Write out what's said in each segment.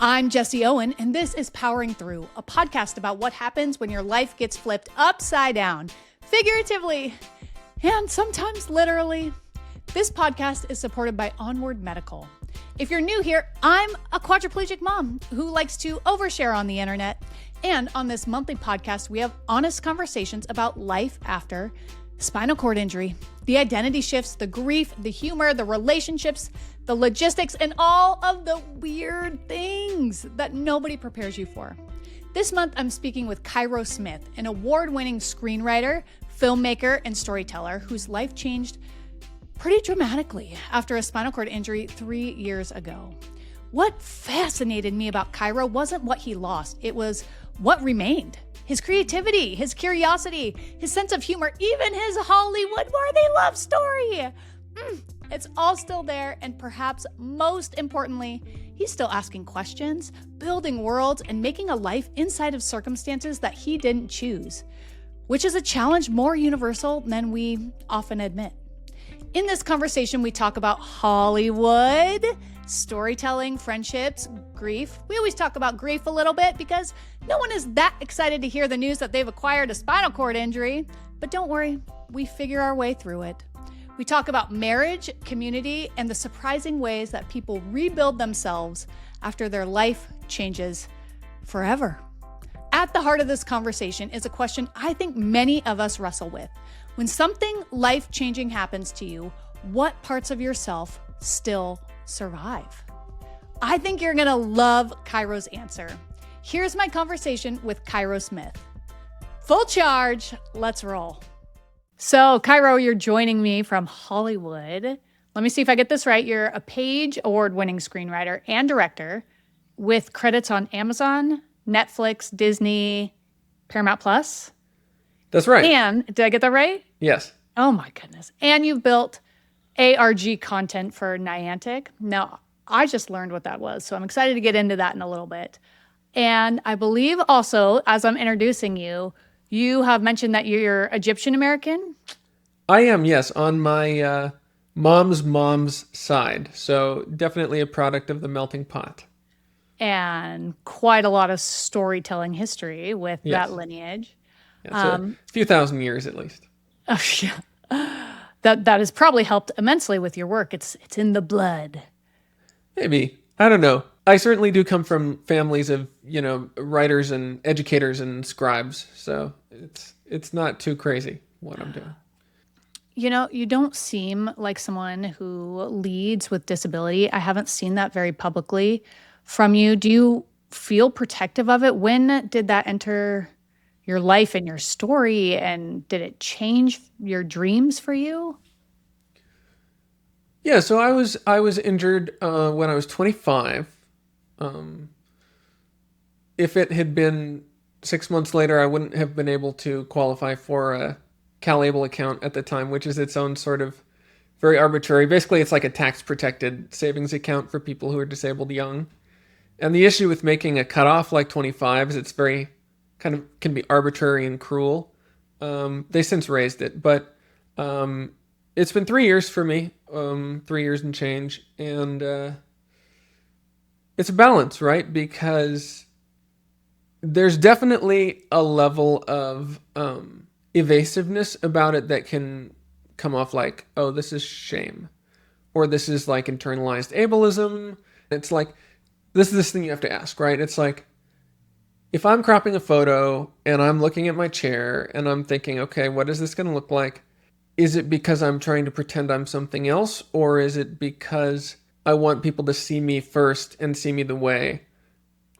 I'm Jessie Owen, and this is Powering Through, a podcast about what happens when your life gets flipped upside down, figuratively, and sometimes literally. This podcast is supported by Onward Medical. If you're new here, I'm a quadriplegic mom who likes to overshare on the internet. And on this monthly podcast, we have honest conversations about life after spinal cord injury, the identity shifts, the grief, the humor, the relationships, the logistics, and all of the weird things that nobody prepares you for. This month, I'm speaking with Cairo Smith, an award-winning screenwriter, filmmaker, and storyteller whose life changed pretty dramatically after a spinal cord injury 3 years ago. What fascinated me about Cairo wasn't what he lost, it was what remained. His creativity, his curiosity, his sense of humor, even his Hollywood-worthy love story. It's all still there, and perhaps most importantly, he's still asking questions, building worlds, and making a life inside of circumstances that he didn't choose, which is a challenge more universal than we often admit. In this conversation, we talk about Hollywood, storytelling, friendships, grief. We always talk about grief a little bit because no one is that excited to hear the news that they've acquired a spinal cord injury. But don't worry, we figure our way through it. We talk about marriage, community, and the surprising ways that people rebuild themselves after their life changes forever. At the heart of this conversation is a question I think many of us wrestle with. When something life-changing happens to you, what parts of yourself still survive? I think you're gonna love Cairo's answer. Here's my conversation with Cairo Smith. Full charge, let's roll. So Cairo, you're joining me from Hollywood. Let me see if I get this right. You're a Page Award-winning screenwriter and director with credits on Amazon, Netflix, Disney, Paramount Plus. That's right. And, did I get that right? Yes. Oh my goodness. And you've built ARG content for Niantic. Now, I just learned what that was, so I'm excited to get into that in a little bit. And I believe also, as I'm introducing you, you have mentioned that you're Egyptian American? I am, yes, on my mom's side. So definitely a product of the melting pot. And quite a lot of storytelling history with that lineage. Yeah, so a few thousand years at least. Oh, yeah. That has probably helped immensely with your work. It's in the blood. Maybe. I don't know. I certainly do come from families of, writers and educators and scribes. So it's not too crazy what I'm doing. You don't seem like someone who leads with disability. I haven't seen that very publicly from you. Do you feel protective of it? When did that enter your life and your story, and did it change your dreams for you? Yeah, so I was injured when I was 25. If it had been 6 months later, I wouldn't have been able to qualify for a CalAble account at the time, which is its own sort of very arbitrary. Basically, it's like a tax-protected savings account for people who are disabled young. And the issue with making a cutoff like 25 is it's very can be arbitrary and cruel. They since raised it, but it's been 3 years for me, 3 years and change, and it's a balance, right? Because there's definitely a level of evasiveness about it that can come off like, oh, this is shame, or this is like internalized ableism. It's like, this is this thing you have to ask, right? It's like, if I'm cropping a photo and I'm looking at my chair and I'm thinking, okay, what is this going to look like? Is it because I'm trying to pretend I'm something else? Or is it because I want people to see me first and see me the way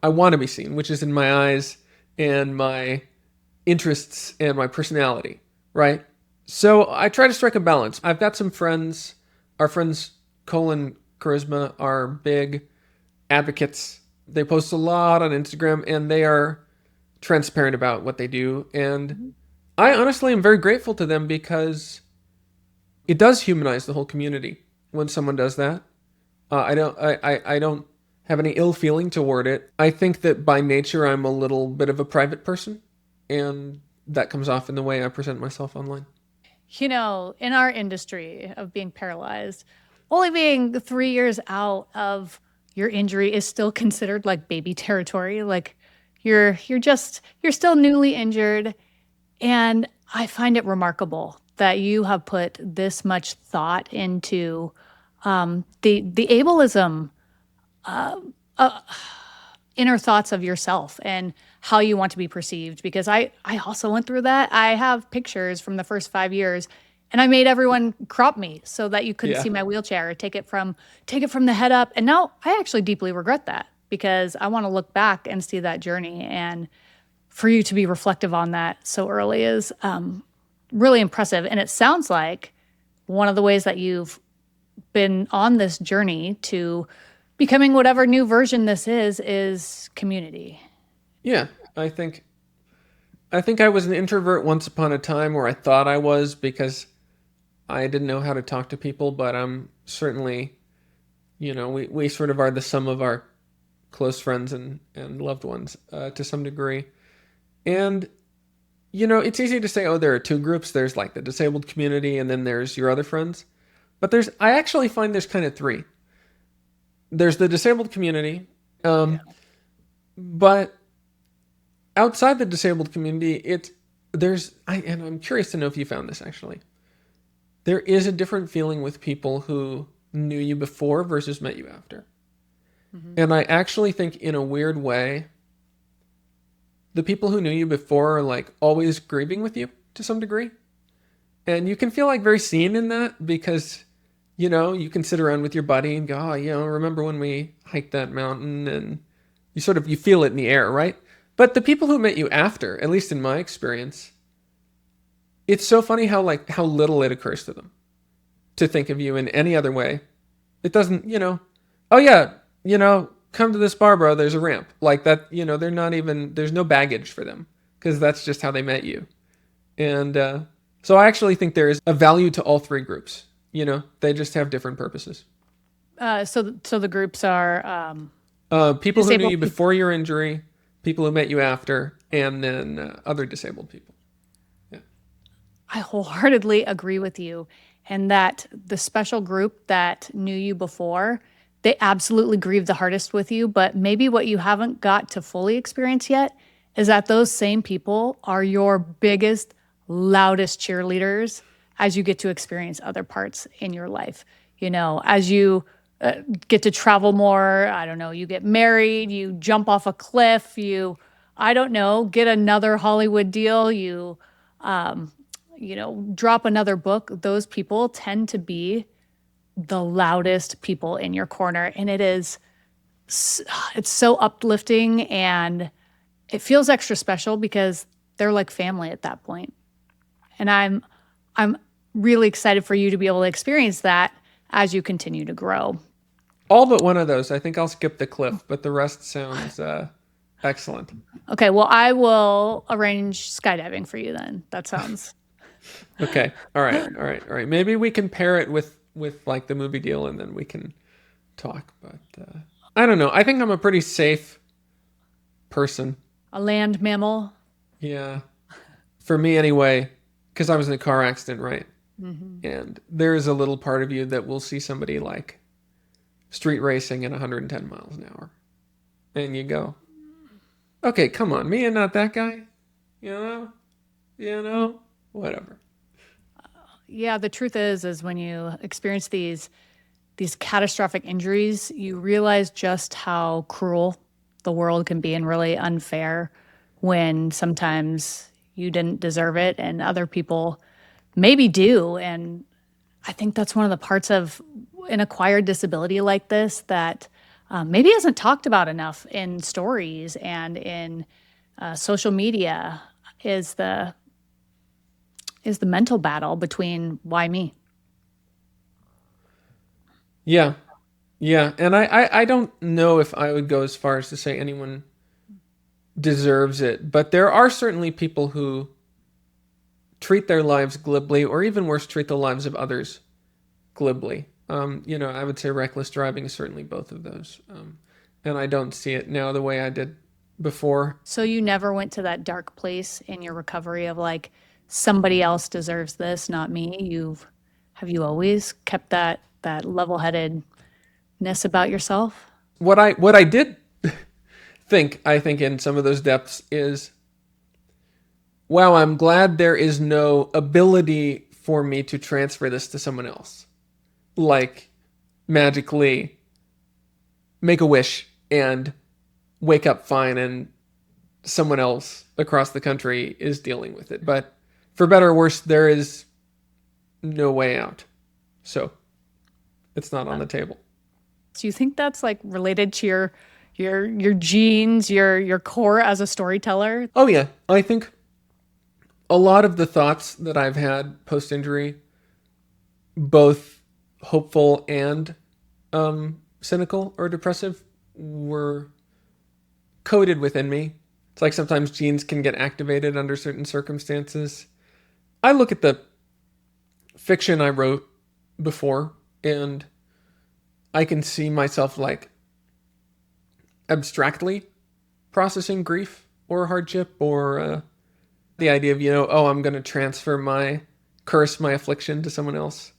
I want to be seen, which is in my eyes and my interests and my personality, right? So I try to strike a balance. I've got some friends, our friends Cole and Charisma are big advocates. They post a lot on Instagram, and they are transparent about what they do. And I honestly am very grateful to them because it does humanize the whole community when someone does that. I don't have any ill feeling toward it. I think that by nature I'm a little bit of a private person, and that comes off in the way I present myself online. In our industry of being paralyzed, only being 3 years out of your injury is still considered like baby territory. Like you're still newly injured. And I find it remarkable that you have put this much thought into the ableism, uh, inner thoughts of yourself and how you want to be perceived. Because I also went through that. I have pictures from the first 5 years, and I made everyone crop me so that you couldn't Yeah. see my wheelchair. Take it from the head up. And now I actually deeply regret that because I want to look back and see that journey. And for you to be reflective on that so early is really impressive. And it sounds like one of the ways that you've been on this journey to becoming whatever new version this is community. Yeah. I think I was an introvert once upon a time, or I thought I was, because I didn't know how to talk to people, but I'm certainly, we sort of are the sum of our close friends and loved ones to some degree. And, it's easy to say, oh, there are two groups. There's like the disabled community, and then there's your other friends. But I actually find there's kind of three. There's the disabled community, but outside the disabled community, and I'm curious to know if you found this actually. There is a different feeling with people who knew you before versus met you after. Mm-hmm. And I actually think, in a weird way, the people who knew you before are like always grieving with you to some degree. And you can feel like very seen in that because, you can sit around with your buddy and go, oh, remember when we hiked that mountain? And you feel it in the air, right? But the people who met you after, at least in my experience, it's so funny how little it occurs to them to think of you in any other way. It doesn't, oh yeah, come to this bar, bro, there's a ramp. Like that, they're not even, there's no baggage for them because that's just how they met you. And so I actually think there is a value to all three groups. They just have different purposes. So the groups are people who knew you before your injury, people who met you after, and then other disabled people. Yeah. I wholeheartedly agree with you. And that the special group that knew you before, they absolutely grieve the hardest with you. But maybe what you haven't got to fully experience yet is that those same people are your biggest, loudest cheerleaders as you get to experience other parts in your life. As you get to travel more, I don't know, you get married, you jump off a cliff, I don't know, get another Hollywood deal, you drop another book. Those people tend to be the loudest people in your corner. And it's so uplifting, and it feels extra special because they're like family at that point. And I'm really excited for you to be able to experience that as you continue to grow. All but one of those. I think I'll skip the cliff, but the rest sounds excellent. Okay, well, I will arrange skydiving for you then. That sounds... Okay. All right. Maybe we can pair it with like the movie deal, and then we can talk. But I don't know. I think I'm a pretty safe person. A land mammal? Yeah. For me anyway, because I was in a car accident, right? Mm-hmm. And there is a little part of you that will see somebody like street racing at 110 miles an hour. And you go, okay, come on, me and not that guy? Whatever. Yeah, the truth is when you experience these catastrophic injuries, you realize just how cruel the world can be and really unfair when sometimes you didn't deserve it and other people maybe do. And I think that's one of the parts of an acquired disability like this that maybe isn't talked about enough in stories and in social media is the mental battle between why me. Yeah. And I don't know if I would go as far as to say anyone deserves it, but there are certainly people who treat their lives glibly, or even worse, treat the lives of others glibly. I would say reckless driving is certainly both of those. And I don't see it now the way I did before. So you never went to that dark place in your recovery of like, somebody else deserves this, not me. Have you always kept that level-headedness about yourself? what I did I think in some of those depths is, wow, I'm glad there is no ability for me to transfer this to someone else. Like magically make a wish and wake up fine and someone else across the country is dealing with it. But for better or worse, there is no way out. So it's not on the table. Do you think that's like related to your genes, your core as a storyteller? Oh yeah, I think a lot of the thoughts that I've had post-injury, both hopeful and cynical or depressive, were coded within me. It's like sometimes genes can get activated under certain circumstances. I look at the fiction I wrote before, and I can see myself like abstractly processing grief or hardship or the idea of, oh, I'm going to transfer my curse, my affliction to someone else,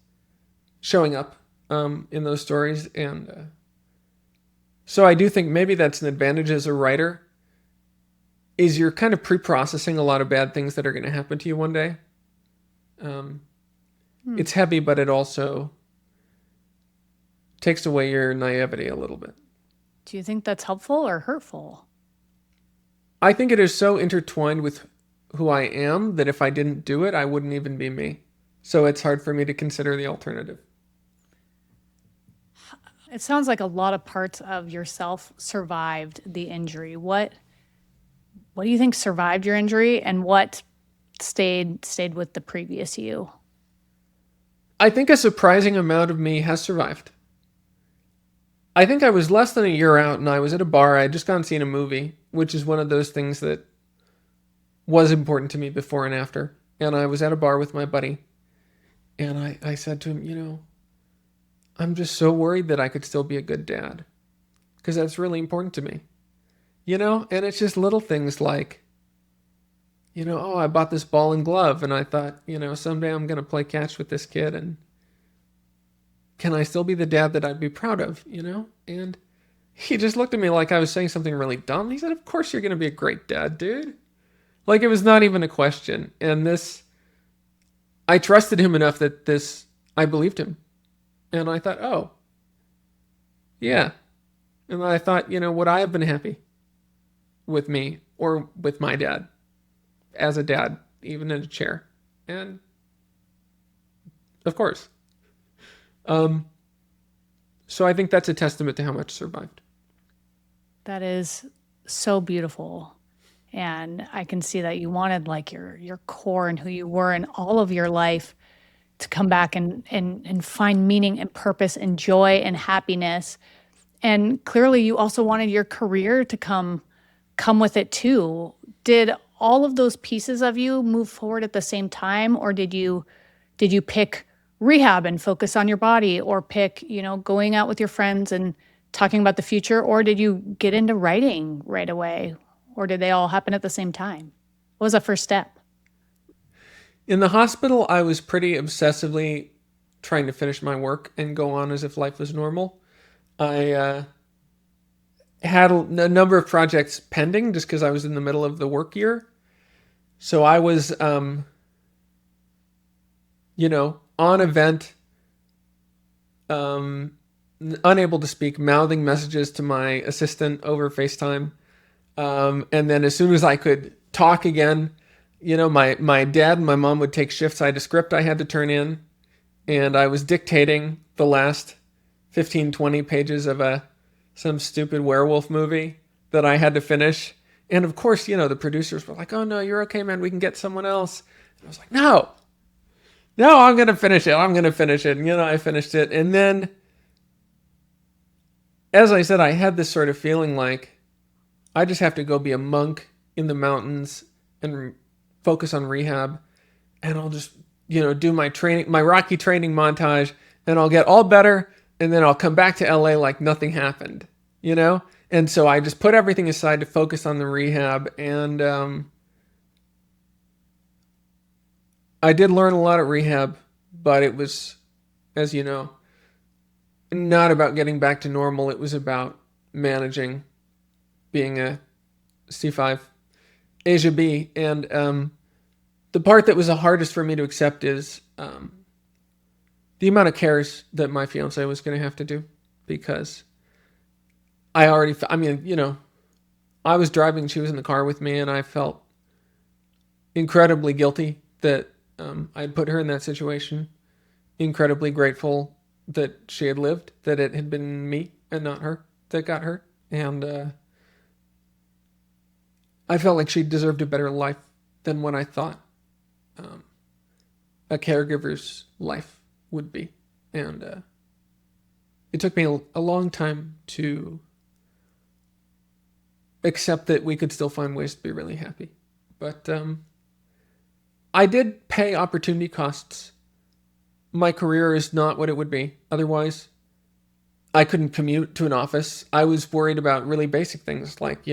showing up in those stories. And so I do think maybe that's an advantage as a writer, is you're kind of pre-processing a lot of bad things that are going to happen to you one day. It's heavy, but it also takes away your naivety a little bit. Do you think that's helpful or hurtful? I think it is so intertwined with who I am that if I didn't do it, I wouldn't even be me. So it's hard for me to consider the alternative. It sounds like a lot of parts of yourself survived the injury. What do you think survived your injury, and what stayed with the previous you? I think a surprising amount of me has survived. I think I was less than a year out and I was at a bar. I had just gone seen a movie, which is one of those things that was important to me before and after. And I was at a bar with my buddy. And I said to him, I'm just so worried that I could still be a good dad. Because that's really important to me. And it's just little things like, oh, I bought this ball and glove. And I thought, someday I'm going to play catch with this kid. And can I still be the dad that I'd be proud of, And he just looked at me like I was saying something really dumb. He said, of course you're going to be a great dad, dude. Like it was not even a question. And I trusted him enough that I believed him. And I thought, oh, yeah. And I thought, would I have been happy with me or with my dad as a dad, even in a chair? And of course. So I think that's a testament to how much survived. That is so beautiful. And I can see that you wanted like your core and who you were in all of your life to come back and find meaning and purpose and joy and happiness. And clearly you also wanted your career to come with it too. Did all of those pieces of you move forward at the same time, or did you pick rehab and focus on your body, or pick, going out with your friends and talking about the future, or did you get into writing right away, or did they all happen at the same time? What was the first step? In the hospital, I was pretty obsessively trying to finish my work and go on as if life was normal. I had a number of projects pending just because I was in the middle of the work year. So I was, on event, unable to speak, mouthing messages to my assistant over FaceTime. And then as soon as I could talk again, my dad and my mom would take shifts. I had a script I had to turn in, and I was dictating the last 15, 20 pages of some stupid werewolf movie that I had to finish. And of course, the producers were like, oh no, you're okay, man. We can get someone else. And I was like, no, I'm going to finish it. And, I finished it. And then, as I said, I had this sort of feeling like I just have to go be a monk in the mountains and focus on rehab. And I'll just, do my training, my Rocky training montage, and I'll get all better. And then I'll come back to LA like nothing happened, And so I just put everything aside to focus on the rehab. And I did learn a lot at rehab, but it was, as you know, not about getting back to normal. It was about managing being a C5 Asia B. And the part that was the hardest for me to accept is the amount of cares that my fiance was going to have to do, because I was driving, she was in the car with me, and I felt incredibly guilty that I'd put her in that situation. Incredibly grateful that she had lived, that it had been me and not her that got hurt. And I felt like she deserved a better life than what I thought a caregiver's life would be. And it took me a long time to accept that we could still find ways to be really happy. But I did pay opportunity costs. My career is not what it would be otherwise. I couldn't commute to an office. I was worried about really basic things like,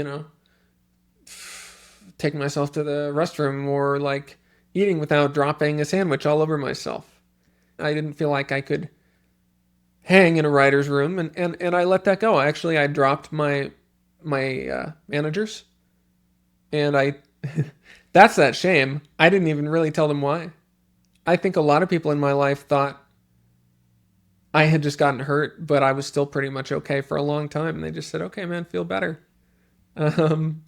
taking myself to the restroom, or like eating without dropping a sandwich all over myself. I didn't feel like I could hang in a writer's room, and I let that go. Actually, I dropped my managers, and that's that shame. I didn't even really tell them why. I think a lot of people in my life thought I had just gotten hurt, but I was still pretty much okay for a long time. And they just said, okay, man, feel better. And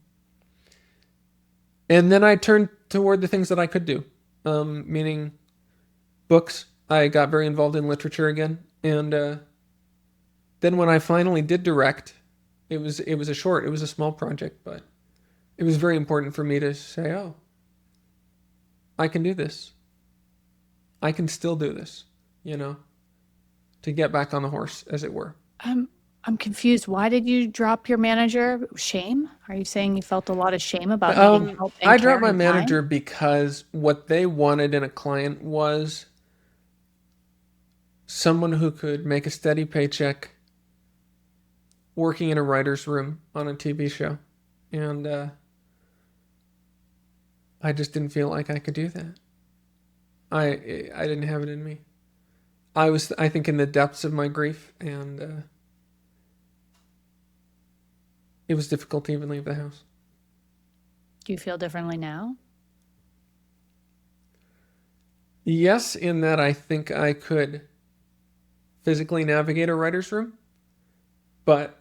then I turned toward the things that I could do, meaning books. I got very involved in literature again. And then when I finally did direct, it was a small project, but it was very important for me to say, oh, I can do this. I can still do this, to get back on the horse, as it were. I'm confused. Why did you drop your manager? Shame? Are you saying you felt a lot of shame about needing help? I dropped my manager because what they wanted in a client was someone who could make a steady paycheck working in a writer's room on a TV show. And I just didn't feel like I could do that. I didn't have it in me. I was, I think, in the depths of my grief, and it was difficult to even leave the house. Do you feel differently now? Yes, in that I think I could physically navigate a writer's room. But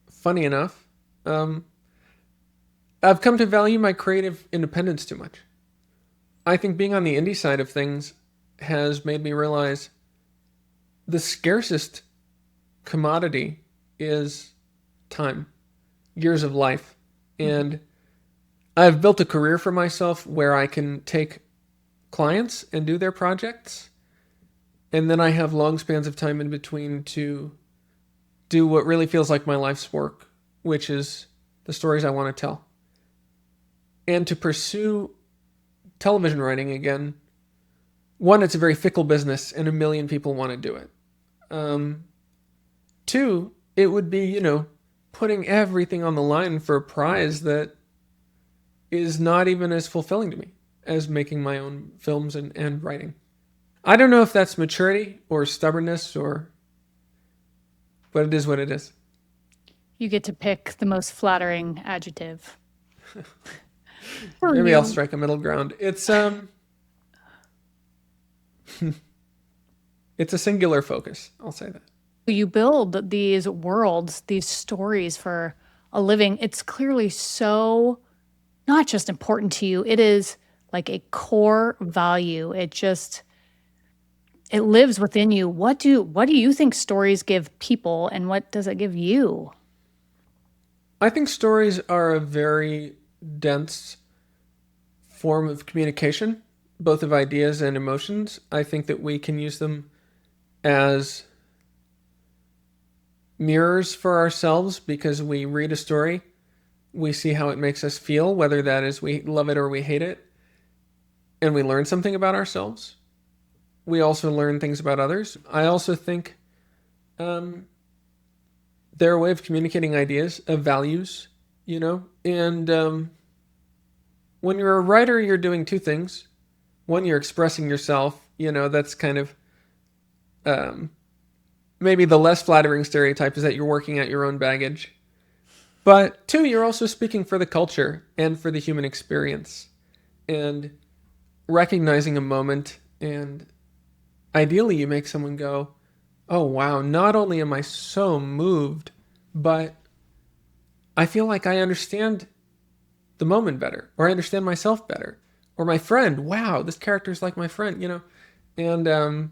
funny enough, I've come to value my creative independence too much. I think being on the indie side of things has made me realize the scarcest commodity is time, years of life. And I've built a career for myself where I can take clients and do their projects. And then I have long spans of time in between to do what really feels like my life's work, which is the stories I want to tell. And to pursue television writing again, one, it's a very fickle business and a million people want to do it. Two, it would be, putting everything on the line for a prize that is not even as fulfilling to me as making my own films and writing. I don't know if that's maturity or stubbornness but it is what it is. You get to pick the most flattering adjective. Maybe I'll strike a middle ground. It's it's a singular focus. I'll say that. You build these worlds, these stories for a living. It's clearly so not just important to you. It is like a core value. It lives within you. What do you think stories give people, and what does it give you? I think stories are a very dense form of communication, both of ideas and emotions. I think that we can use them as mirrors for ourselves because we read a story, we see how it makes us feel, whether that is we love it or we hate it, and we learn something about ourselves. We also learn things about others. I also think they're a way of communicating ideas, of values, and when you're a writer, you're doing two things. One, you're expressing yourself, that's kind of maybe the less flattering stereotype is that you're working at your own baggage. But two, you're also speaking for the culture and for the human experience and recognizing a moment, and ideally you make someone go, oh wow, not only am I so moved, but I feel like I understand the moment better, or I understand myself better, or my friend, wow, this character's like my friend, and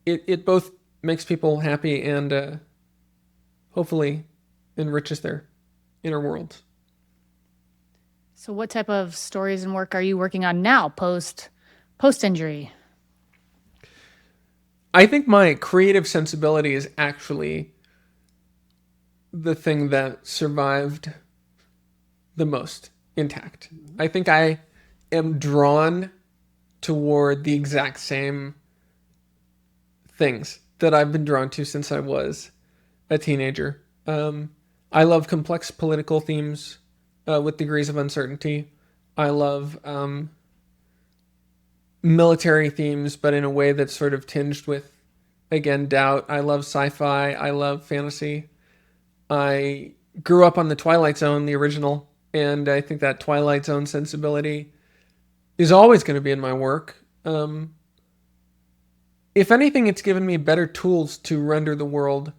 it both makes people happy and hopefully enriches their inner worlds. So what type of stories and work are you working on now, post injury? I think my creative sensibility is actually the thing that survived the most intact. I think I am drawn toward the exact same things that I've been drawn to since I was a teenager. I love complex political themes with degrees of uncertainty. I love military themes, but in a way that's sort of tinged with, again, doubt. I love sci-fi. I love fantasy. I grew up on the Twilight Zone, the original, and I think that Twilight Zone sensibility is always going to be in my work. If anything, it's given me better tools to render the world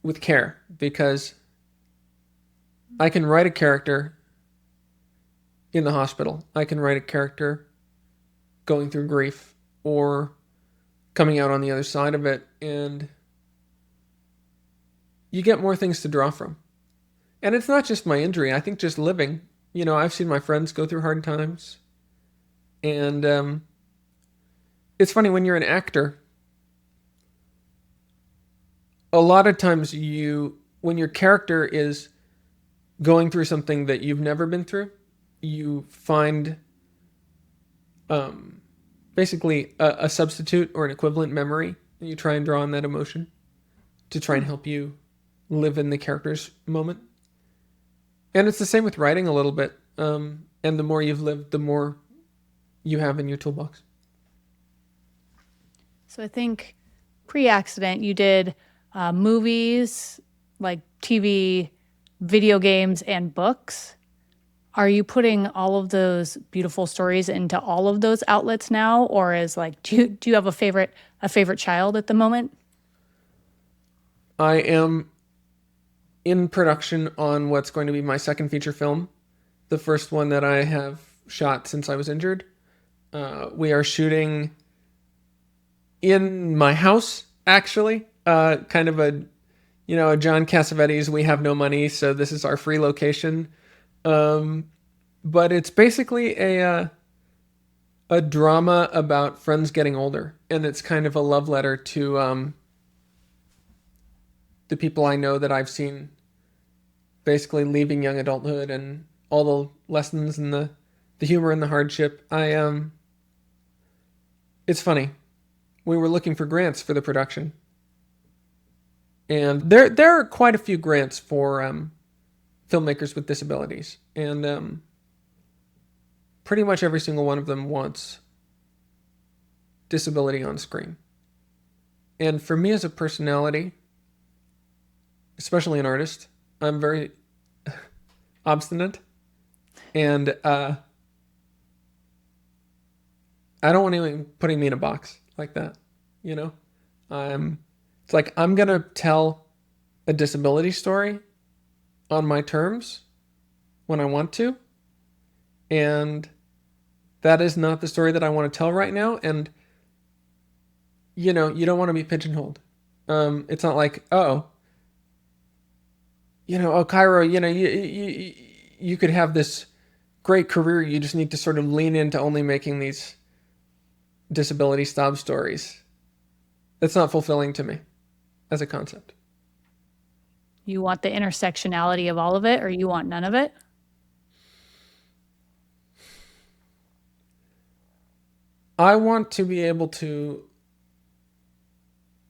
with care, because I can write a character in the hospital. I can write a character going through grief or coming out on the other side of it, and you get more things to draw from. And it's not just my injury. I think just living. I've seen my friends go through hard times. And it's funny, when you're an actor, a lot of times when your character is going through something that you've never been through, you find basically a substitute or an equivalent memory, and you try and draw on that emotion to try and help you live in the character's moment. And it's the same with writing a little bit. And the more you've lived, the more you have in your toolbox. So I think pre-accident you did movies, like TV, video games, and books. Are you putting all of those beautiful stories into all of those outlets now, or do you have a favorite child at the moment? I am in production on what's going to be my second feature film, the first one that I have shot since I was injured. We are shooting in my house, actually, kind of a John Cassavetes, we have no money, so this is our free location. But it's basically a drama about friends getting older, and it's kind of a love letter to the people I know that I've seen basically leaving young adulthood, and all the lessons and the humor and the hardship. It's funny. We were looking for grants for the production, and there are quite a few grants for filmmakers with disabilities, and pretty much every single one of them wants disability on screen. And for me as a personality, especially an artist, I'm very obstinate, and I don't want anyone putting me in a box like that. It's like, I'm gonna tell a disability story on my terms when I want to, and that is not the story that I want to tell right now. And you don't want to be pigeonholed. It's not like, Cairo, you could have this great career. You just need to sort of lean into only making these disability sob stories. That's not fulfilling to me as a concept. You want the intersectionality of all of it, or you want none of it? I want to be able to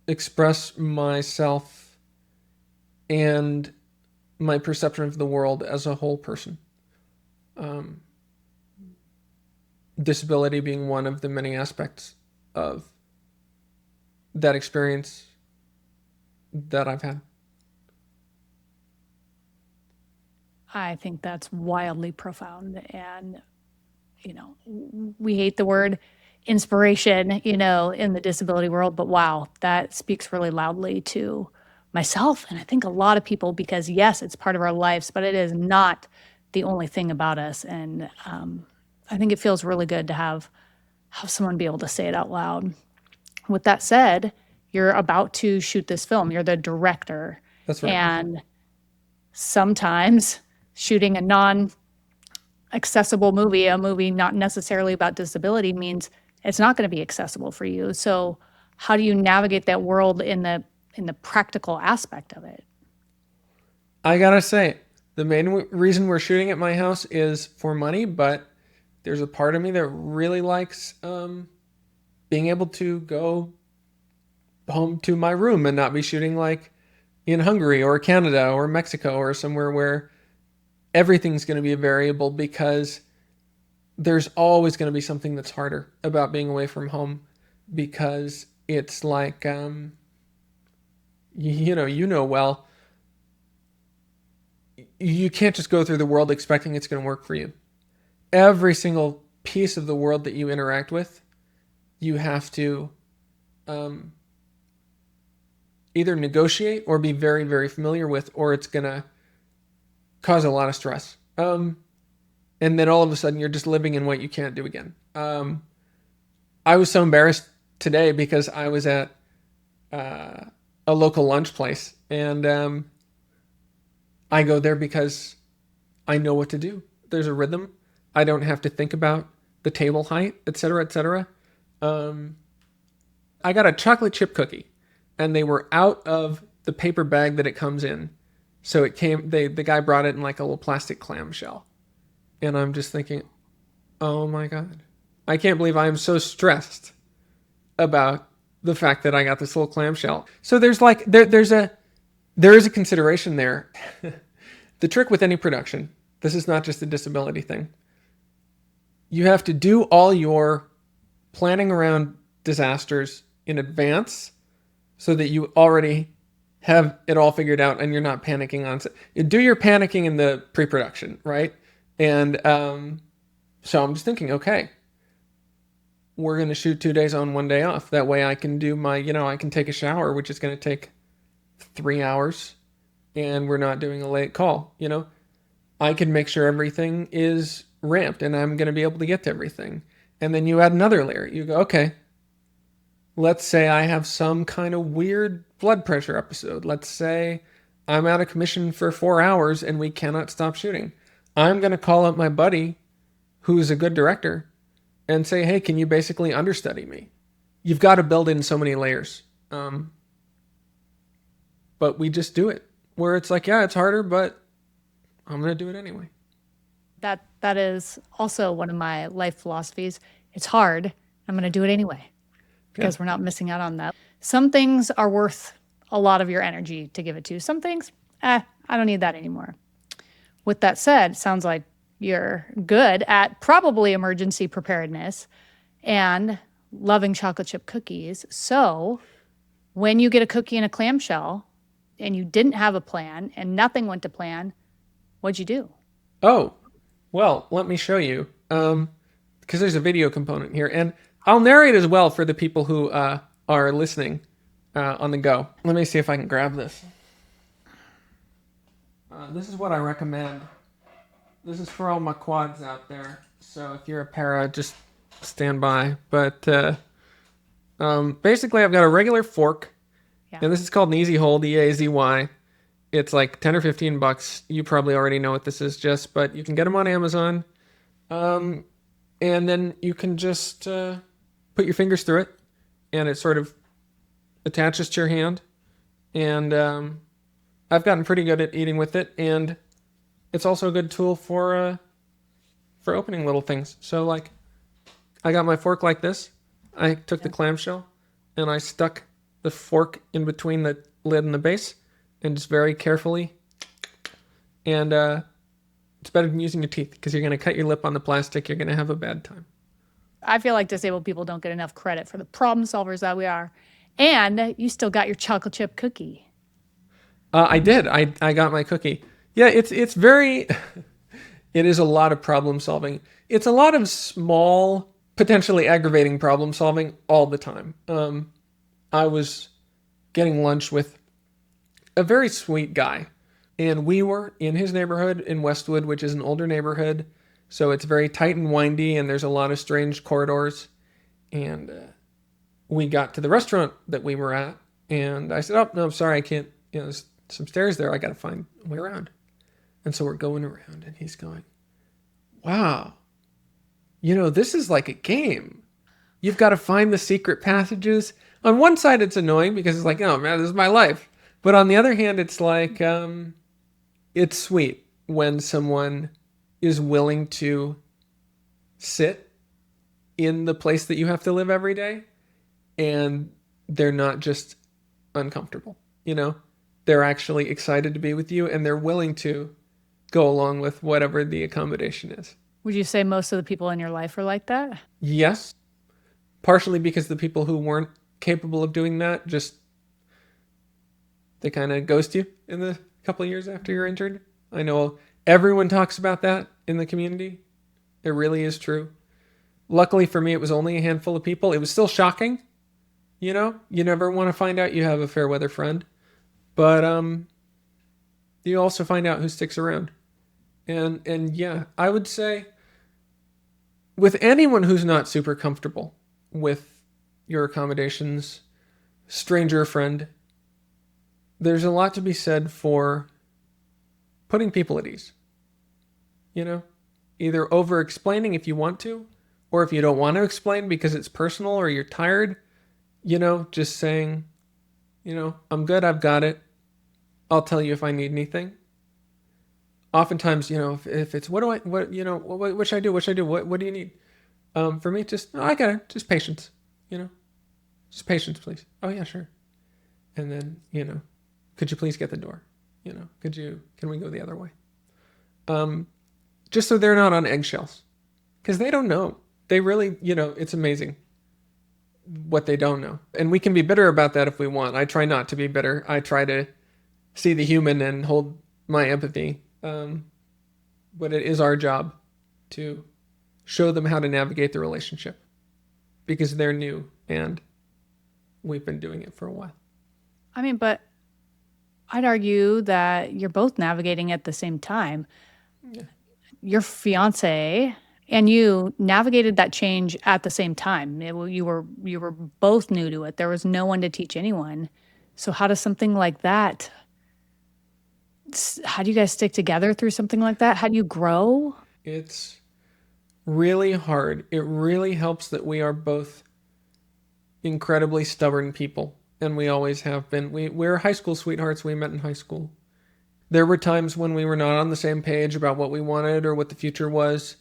express myself and my perception of the world as a whole person. Disability being one of the many aspects of that experience that I've had. I think that's wildly profound. And, we hate the word inspiration, in the disability world, but wow, that speaks really loudly to myself. And I think a lot of people, because yes, it's part of our lives, but it is not the only thing about us. And I think it feels really good to have someone be able to say it out loud. With that said, you're about to shoot this film. You're the director. That's right. And sometimes shooting a non-accessible movie, a movie not necessarily about disability, means it's not going to be accessible for you. So how do you navigate that world in the practical aspect of it? I gotta say, the main reason we're shooting at my house is for money, but there's a part of me that really likes being able to go home to my room and not be shooting like in Hungary or Canada or Mexico or somewhere where everything's going to be a variable, because there's always going to be something that's harder about being away from home, because it's like, well, you can't just go through the world expecting it's going to work for you. Every single piece of the world that you interact with, you have to either negotiate or be very, very familiar with, or it's going to cause a lot of stress. And then all of a sudden you're just living in what you can't do again. I was so embarrassed today because I was at a local lunch place, and I go there because I know what to do. There's a rhythm. I don't have to think about the table height, etc., etc. I got a chocolate chip cookie, and they were out of the paper bag that it comes in. So it came, the guy brought it in like a little plastic clamshell. And I'm just thinking, oh my God, I can't believe I am so stressed about the fact that I got this little clamshell. So there's like, there is a consideration there. The trick with any production, this is not just a disability thing. You have to do all your planning around disasters in advance so that you already have it all figured out and you're not panicking on set. You do your panicking in the pre-production, right? And so I'm just thinking, okay, we're going to shoot 2 days on, 1 day off. That way I can do my, I can take a shower, which is going to take 3 hours, and we're not doing a late call. I can make sure everything is ramped and I'm going to be able to get to everything. And then you add another layer. You go, okay, let's say I have some kind of weird blood pressure episode. Let's say I'm out of commission for 4 hours and we cannot stop shooting. I'm going to call up my buddy who's a good director and say, hey, can you basically understudy me? You've got to build in so many layers. But we just do it where it's like, yeah, it's harder, but I'm going to do it anyway. That is also one of my life philosophies. It's hard. I'm going to do it anyway, because we're not missing out on that. Some things are worth a lot of your energy to give it to. Some things, I don't need that anymore. With that said, sounds like you're good at probably emergency preparedness and loving chocolate chip cookies. So when you get a cookie in a clamshell and you didn't have a plan and nothing went to plan, what'd you do? Oh, well, let me show you, because there's a video component here, and I'll narrate as well for the people who are listening on the go. Let me see if I can grab this. This is what I recommend. This is for all my quads out there. So if you're a para, just stand by. But basically, I've got a regular fork, and this is called an Easy Hold, EAZY. It's like $10 or $15. You probably already know what this is, Jess, but you can get them on Amazon. And then you can just put your fingers through it, and it sort of attaches to your hand. And I've gotten pretty good at eating with it, and it's also a good tool for opening little things. So, like, I got my fork like this. I took the clamshell, and I stuck the fork in between the lid and the base, and just very carefully. And it's better than using your teeth, because you're going to cut your lip on the plastic. You're going to have a bad time. I feel like disabled people don't get enough credit for the problem solvers that we are. And you still got your chocolate chip cookie. I did. I got my cookie. Yeah, it's very, it is a lot of problem solving. It's a lot of small, potentially aggravating problem solving all the time. I was getting lunch with a very sweet guy, and we were in his neighborhood in Westwood, which is an older neighborhood. So it's very tight and windy, and there's a lot of strange corridors. And we got to the restaurant that we were at, and I said, "Oh no, I'm sorry, I can't. There's some stairs there. I got to find a way around." And so we're going around, and he's going, "Wow, this is like a game. You've got to find the secret passages." On one side, it's annoying because it's like, "Oh man, this is my life." But on the other hand, it's like, it's sweet when someone is willing to sit in the place that you have to live every day, and they're not just uncomfortable. They're actually excited to be with you, and they're willing to go along with whatever the accommodation is. Would you say most of the people in your life are like that? Yes. Partially because the people who weren't capable of doing that they kind of ghost you in the couple of years after you're injured. I know everyone talks about that in the community. It really is true. Luckily for me, it was only a handful of people. It was still shocking. You never want to find out you have a fair weather friend. But you also find out who sticks around. And yeah, I would say with anyone who's not super comfortable with your accommodations, stranger friend, there's a lot to be said for putting people at ease. Either over explaining if you want to, or if you don't want to explain because it's personal or you're tired, just saying, "I'm good, I've got it. I'll tell you if I need anything." Oftentimes, if it's, what should I do? What should I do? What do you need? For me, I got it. Just patience, just patience, please. Oh yeah, sure. And then, could you please get the door? Can we go the other way? Just so they're not on eggshells, because they don't know. They really, it's amazing what they don't know. And we can be bitter about that if we want. I try not to be bitter. I try to see the human and hold my empathy. But it is our job to show them how to navigate the relationship, because they're new and we've been doing it for a while. I mean, but I'd argue that you're both navigating at the same time. Yeah. Your fiance and you navigated that change at the same time. You were both new to it. There was no one to teach anyone. So how does something like that? How do you guys stick together through something like that? How do you grow? It's really hard. It really helps that we are both incredibly stubborn people, and we always have been. We're high school sweethearts. We met in high school. There were times when we were not on the same page about what we wanted or what the future was,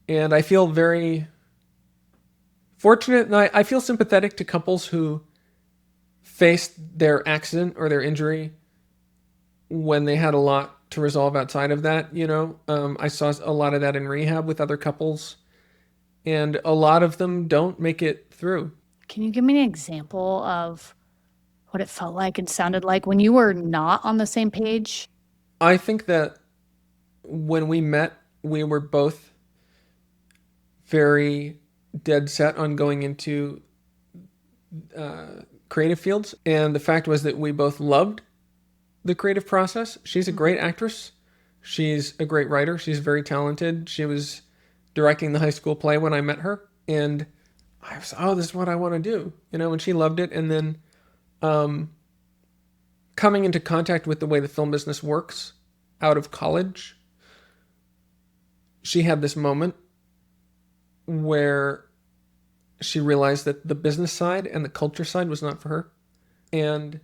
and I feel very fortunate, and I feel sympathetic to couples who faced their accident or their injury when they had a lot to resolve outside of that. I saw a lot of that in rehab with other couples, and a lot of them don't make it through. Can you give me an example of what it felt like and sounded like when you were not on the same page? I think that when we met, we were both very dead set on going into creative fields. And the fact was that we both loved the creative process. She's a great actress. She's a great writer. She's very talented. She was directing the high school play when I met her. And I was, this is what I want to do, and she loved it. And then coming into contact with the way the film business works out of college, she had this moment where she realized that the business side and the culture side was not for her. And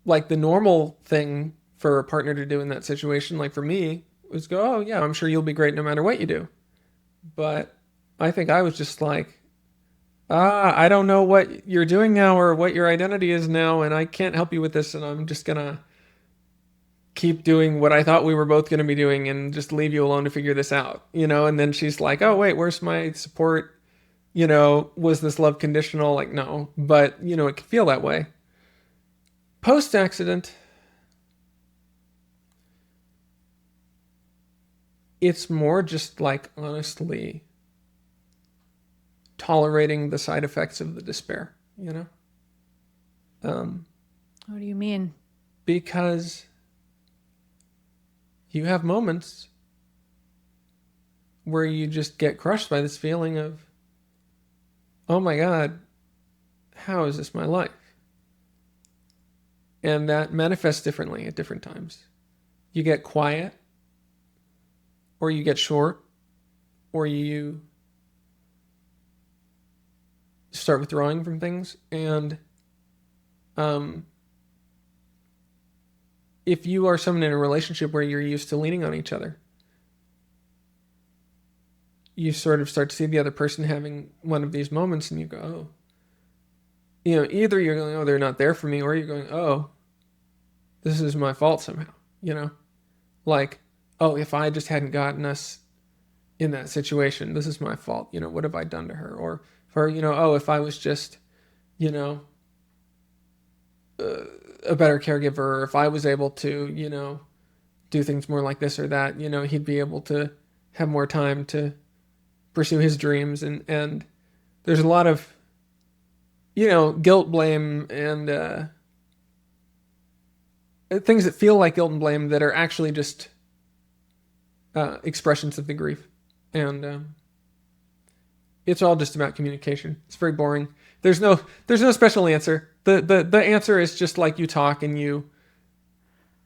like the normal thing for a partner to do in that situation, like for me, was go, "Oh yeah, I'm sure you'll be great no matter what you do." But I think I was just like, I don't know what you're doing now or what your identity is now, and I can't help you with this, and I'm just gonna keep doing what I thought we were both gonna be doing and just leave you alone to figure this out, And then she's like, "Oh wait, where's my support? Was this love conditional?" Like, no, but it could feel that way. Post-accident, it's more just like honestly tolerating the side effects of the despair, you know? What do you mean? Because you have moments where you just get crushed by this feeling of, oh my God, how is this my life? And that manifests differently at different times. You get quiet, or you get short, or you start withdrawing from things. And if you are someone in a relationship where you're used to leaning on each other, you sort of start to see the other person having one of these moments and you go, oh, you know, either you're going, oh, they're not there for me, or you're going, oh, this is my fault somehow, you know? Like, oh, if I just hadn't gotten us in that situation, this is my fault. You know, what have I done to her? Or, you know, oh, if I was just, you know, a better caregiver, or if I was able to, you know, do things more like this or that, you know, he'd be able to have more time to pursue his dreams. And there's a lot of, you know, guilt, blame, and things that feel like guilt and blame that are actually just expressions of the grief. And it's all just about communication. It's very boring. There's no special answer. The answer is just like you talk and you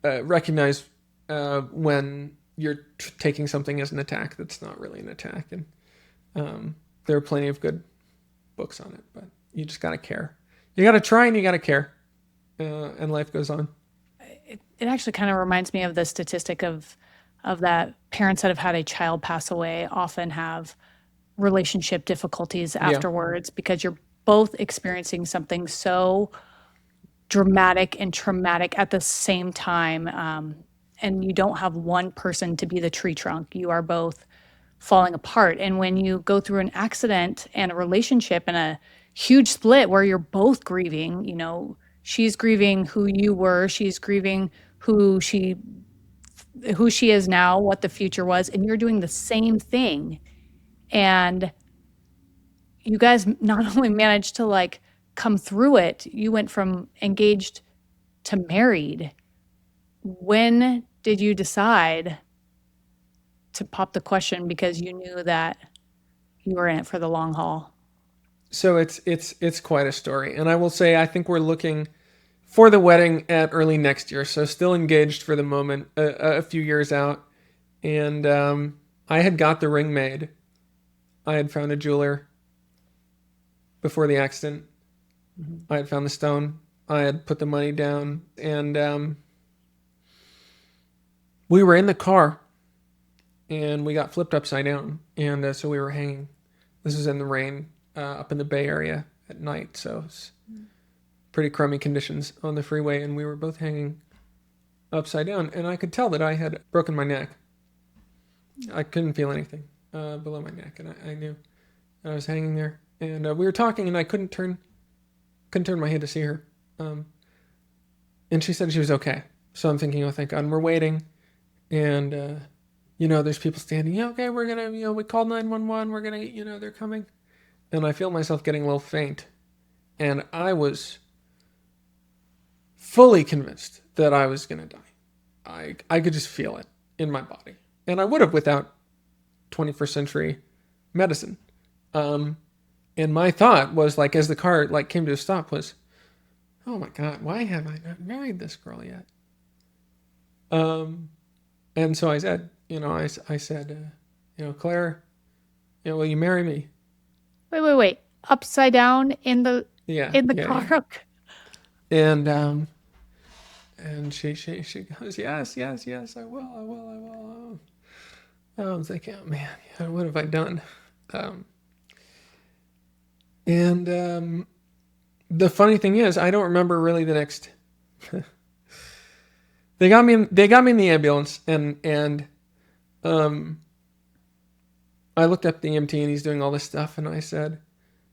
recognize when you're taking something as an attack that's not really an attack. And there are plenty of good books on it, but you just got to care. You got to try and you got to care. And life goes on. It actually kind of reminds me of the statistic of that parents that have had a child pass away often have relationship difficulties afterwards because you're both experiencing something so dramatic and traumatic at the same time. And you don't have one person to be the tree trunk. You are both falling apart. And when you go through an accident and a relationship and a huge split where you're both grieving, you know, she's grieving who you were, she's grieving who she is now, what the future was, and you're doing the same thing. And you guys not only managed to like come through it, you went from engaged to married. When did you decide to pop the question because you knew that you were in it for the long haul? So it's quite a story. And I will say, I think we're looking for the wedding at early next year. So still engaged for the moment, a few years out. And I had got the ring made. I had found a jeweler before the accident. Mm-hmm. I had found the stone. I had put the money down. And we were in the car. And we got flipped upside down. And so we were hanging. This was in the rain up in the Bay Area at night. So it's pretty crummy conditions on the freeway. And we were both hanging upside down. And I could tell that I had broken my neck. I couldn't feel anything below my neck. And I knew I was hanging there. And we were talking and I couldn't turn my head to see her. And she said she was okay. So I'm thinking, oh, thank God. And we're waiting. And, you know, there's people standing. Yeah, okay, we're going to, you know, we called 911. We're going to, you know, they're coming. And I feel myself getting a little faint. And I was fully convinced that I was going to die. I could just feel it in my body. And I would have without 21st century medicine. And my thought was, like, as the car, like, came to a stop was, oh my God, why have I not married this girl yet? And so I said, you know, I said, you know, Claire, you know, will you marry me? Wait. Upside down in the car. Yeah. And she goes, yes, I will. I was like, oh man, what have I done? And the funny thing is, I don't remember really the next. They got me in the ambulance, and I looked up the EMT, and he's doing all this stuff, and I said,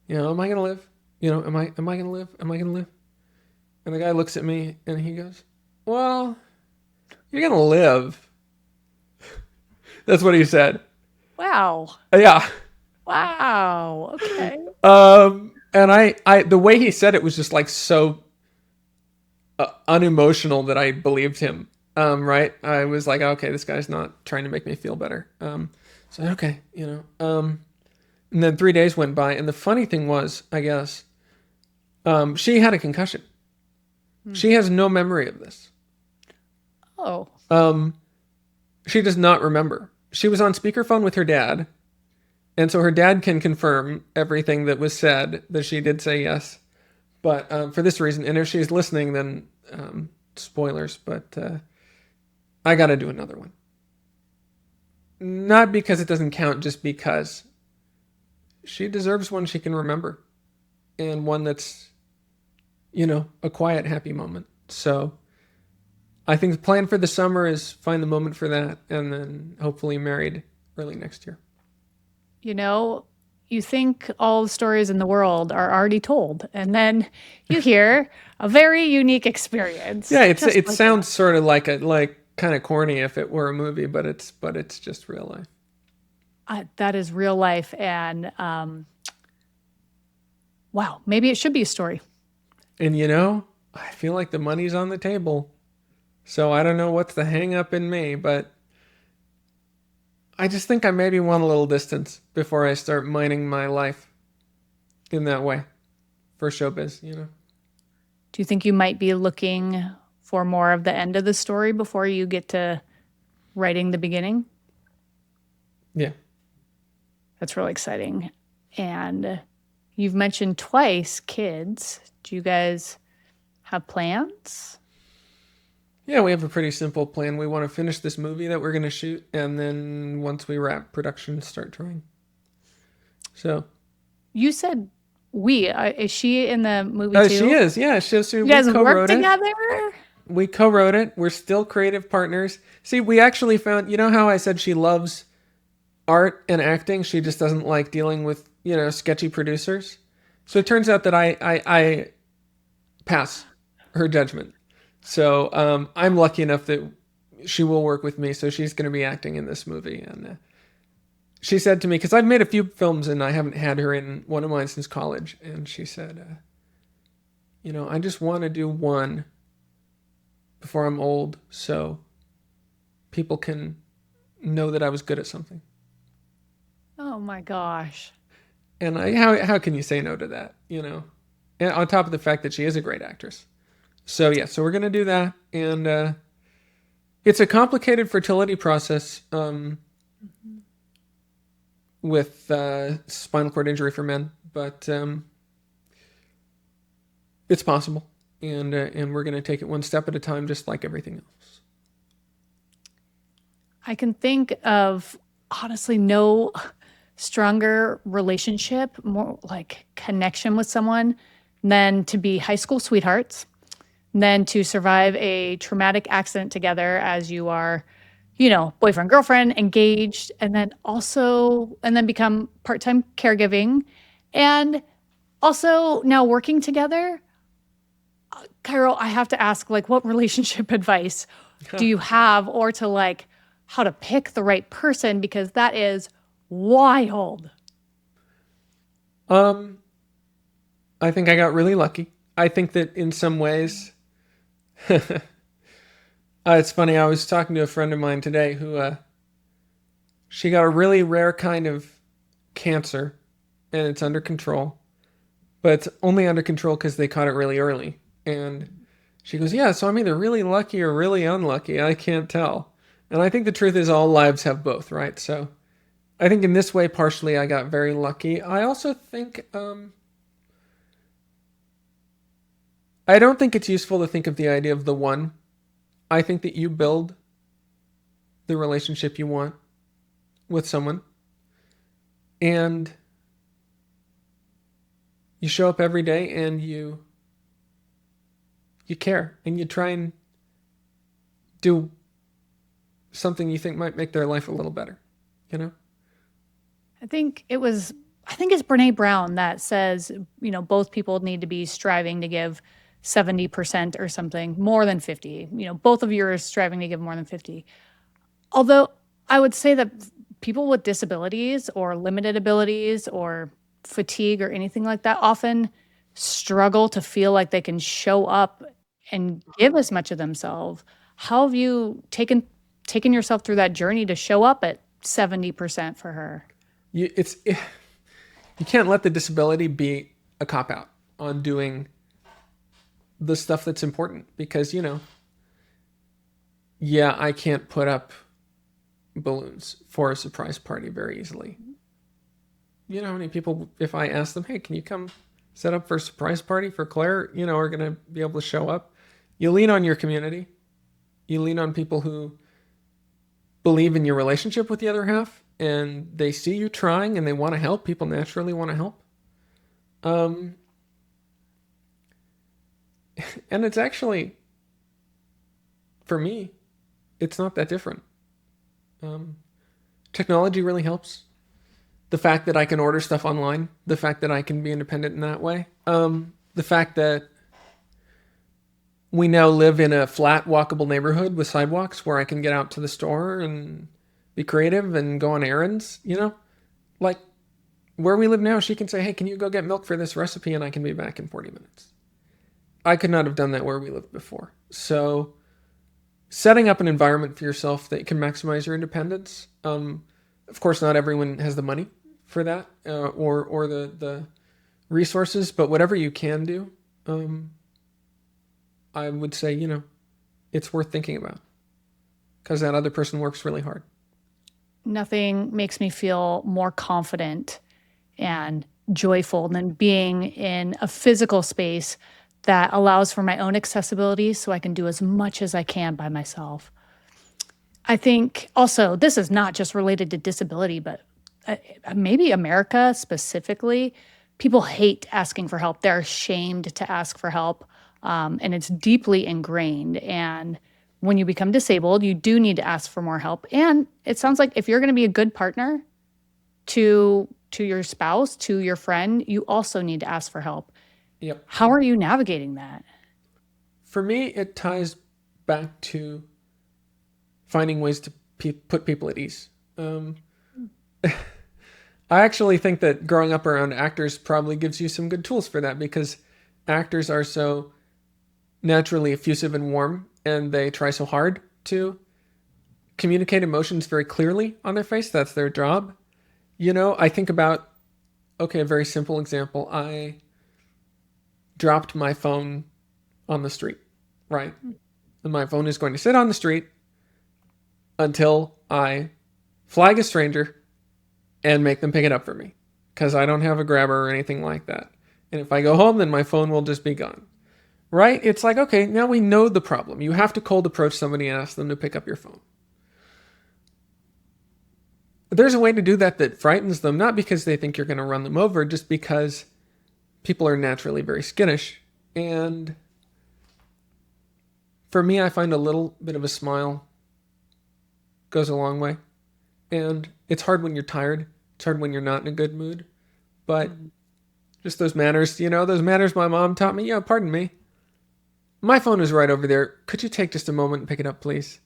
you know, am I gonna live? You know, am I gonna live? Am I gonna live? And the guy looks at me, and he goes, well, you're gonna live. That's what he said. Wow. Yeah. Wow. Okay. And the way he said it was just like so unemotional that I believed him. Right? I was like, okay, this guy's not trying to make me feel better. So okay, and then 3 days went by, and the funny thing was, I guess, she had a concussion. She has no memory of this. Oh. She does not remember. She was on speakerphone with her dad, and so her dad can confirm everything that was said, that she did say yes. But for this reason, and if she's listening, then spoilers, but I got to do another one. Not because it doesn't count, just because she deserves one she can remember, and one that's, a quiet, happy moment. So I think the plan for the summer is find the moment for that, and then hopefully married early next year. You think all the stories in the world are already told, and then you hear a very unique experience. Yeah, it sounds sort of like kind of corny if it were a movie, but it's just real life. That is real life, and wow, maybe it should be a story. And I feel like the money's on the table, so I don't know what's the hang up in me, but I just think I maybe want a little distance before I start mining my life in that way for showbiz. Do you think you might be looking for more of the end of the story before you get to writing the beginning? Yeah. That's really exciting. And you've mentioned twice kids. Do you guys have plans? Yeah, we have a pretty simple plan. We want to finish this movie that we're going to shoot, and then once we wrap production, start drawing. So. You said is she in the movie too? She is, yeah. You guys work together? We co-wrote it. We're still creative partners. See, we actually found, how I said she loves art and acting? She just doesn't like dealing with, sketchy producers. So it turns out that I pass her judgment. So I'm lucky enough that she will work with me. So she's going to be acting in this movie. And she said to me, because I've made a few films and I haven't had her in one of mine since college. And she said, I just want to do one before I'm old so people can know that I was good at something. Oh my gosh. And how can you say no to that, And on top of the fact that she is a great actress. So yeah, so we're going to do that. And it's a complicated fertility process with spinal cord injury for men, but it's possible. And we're going to take it one step at a time, just like everything else. I can think of, honestly, no stronger relationship, more like connection with someone than to be high school sweethearts, than to survive a traumatic accident together as you are, boyfriend, girlfriend, engaged, and then become part-time caregiving. And also now working together. Cairo, I have to ask, what relationship advice do you have, or to how to pick the right person? Because that is wild. I think I got really lucky. I think that in some ways, it's funny. I was talking to a friend of mine today who, she got a really rare kind of cancer, and it's under control, but it's only under control because they caught it really early. And she goes, yeah, so I'm either really lucky or really unlucky. I can't tell. And I think the truth is all lives have both, right? So I think in this way, partially, I got very lucky. I also think, I don't think it's useful to think of the idea of the one. I think that you build the relationship you want with someone, and you show up every day and you care, and you try and do something you think might make their life a little better, I think it's Brene Brown that says, both people need to be striving to give 70% or something, more than 50. Both of you are striving to give more than 50. Although I would say that people with disabilities or limited abilities or fatigue or anything like that often struggle to feel like they can show up and give as much of themselves. How have you taken yourself through that journey to show up at 70% for her? You can't let the disability be a cop out on doing the stuff that's important, because yeah, I can't put up balloons for a surprise party very easily. You know how many people, if I ask them, hey, can you come set up for a surprise party for Claire, are going to be able to show up? You lean on your community. You lean on people who believe in your relationship with the other half, and they see you trying and they want to help. People naturally want to help. And it's actually, for me, it's not that different. Technology really helps. The fact that I can order stuff online, the fact that I can be independent in that way, the fact that we now live in a flat, walkable neighborhood with sidewalks where I can get out to the store and be creative and go on errands, Like, where we live now, she can say, hey, can you go get milk for this recipe? And I can be back in 40 minutes. I could not have done that where we lived before. So setting up an environment for yourself that can maximize your independence. Of course, not everyone has the money for that or the resources, but whatever you can do, I would say, it's worth thinking about, because that other person works really hard. Nothing makes me feel more confident and joyful than being in a physical space that allows for my own accessibility so I can do as much as I can by myself. I think also this is not just related to disability, but maybe America specifically, people hate asking for help. They're ashamed to ask for help, and it's deeply ingrained. And when you become disabled, you do need to ask for more help. And it sounds like if you're going to be a good partner to your spouse, to your friend, you also need to ask for help. Yep. How are you navigating that? For me, it ties back to finding ways to put people at ease. I actually think that growing up around actors probably gives you some good tools for that, because actors are so naturally effusive and warm, and they try so hard to communicate emotions very clearly on their face. That's their job. I think about, a very simple example. I dropped my phone on the street, right? And my phone is going to sit on the street until I flag a stranger and make them pick it up for me, because I don't have a grabber or anything like that. And if I go home, then my phone will just be gone, right? It's like, okay, now we know the problem. You have to cold approach somebody and ask them to pick up your phone. There's a way to do that frightens them, not because they think you're going to run them over, just because people are naturally very skittish. And for me, I find a little bit of a smile goes a long way. And it's hard when you're tired. It's hard when you're not in a good mood. But just those manners, those manners my mom taught me. Yeah, pardon me. My phone is right over there. Could you take just a moment and pick it up, please?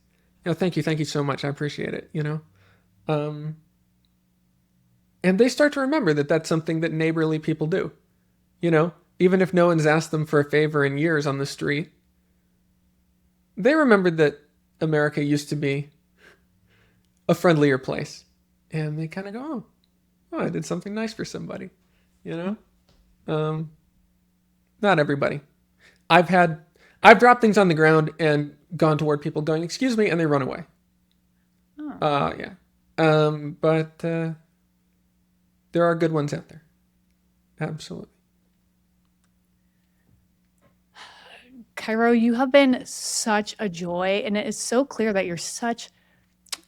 Thank you. Thank you so much. I appreciate it, And they start to remember that that's something that neighborly people do. Even if no one's asked them for a favor in years on the street, they remembered that America used to be a friendlier place. And they kind of go, oh, I did something nice for somebody, Not everybody. I've dropped things on the ground and gone toward people going, excuse me, and they run away. Oh. Yeah. But there are good ones out there. Absolutely. Cairo, you have been such a joy, and it is so clear that you're such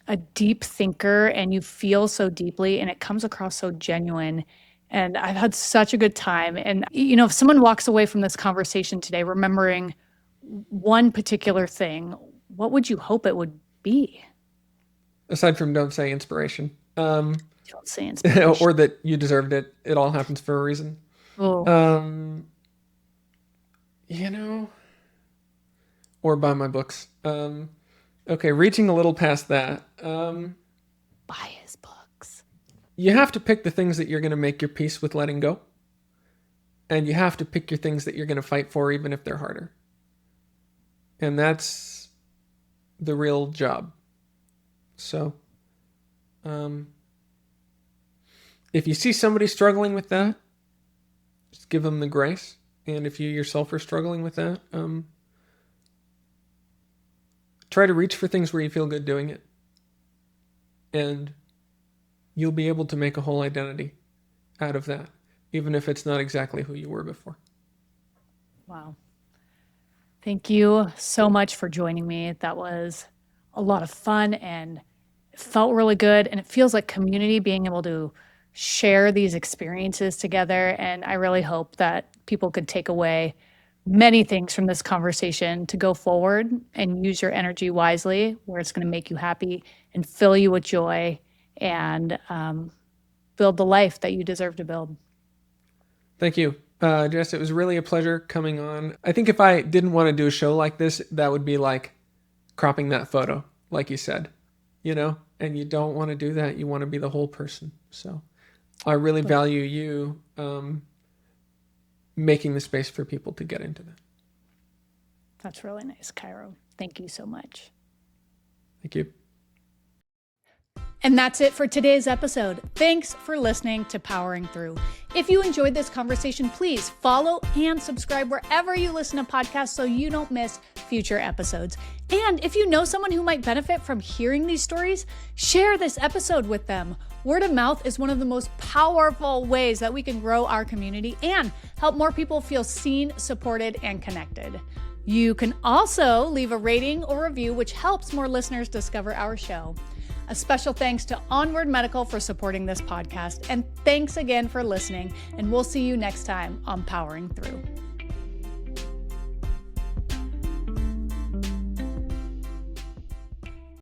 a deep thinker and you feel so deeply, and it comes across so genuine. And I've had such a good time. And, if someone walks away from this conversation today remembering one particular thing, what would you hope it would be? Aside from don't say inspiration. Don't say inspiration. Or that you deserved it. It all happens for a reason. Oh. Or buy my books. Okay, reaching a little past that. buy his books. You have to pick the things that you're going to make your peace with letting go. And you have to pick your things that you're going to fight for, even if they're harder. And that's the real job. So, if you see somebody struggling with that, just give them the grace. And if you yourself are struggling with that, try to reach for things where you feel good doing it. And you'll be able to make a whole identity out of that, even if it's not exactly who you were before. Wow. Thank you so much for joining me. That was a lot of fun and it felt really good. And it feels like community, being able to share these experiences together. And I really hope that people could take away many things from this conversation to go forward and use your energy wisely, where it's going to make you happy and fill you with joy and build the life that you deserve to build. Thank you. Jess, it was really a pleasure coming on. I think if I didn't want to do a show like this, that would be like cropping that photo, like you said, and you don't want to do that. You want to be the whole person. So I really value you making the space for people to get into that. That's really nice, Cairo. Thank you so much. Thank you. And that's it for today's episode. Thanks for listening to Powering Through. If you enjoyed this conversation, please follow and subscribe wherever you listen to podcasts so you don't miss future episodes. And if you know someone who might benefit from hearing these stories, share this episode with them. Word of mouth is one of the most powerful ways that we can grow our community and help more people feel seen, supported, and connected. You can also leave a rating or review, which helps more listeners discover our show. A special thanks to Onward Medical for supporting this podcast. And thanks again for listening. And we'll see you next time on Powering Through.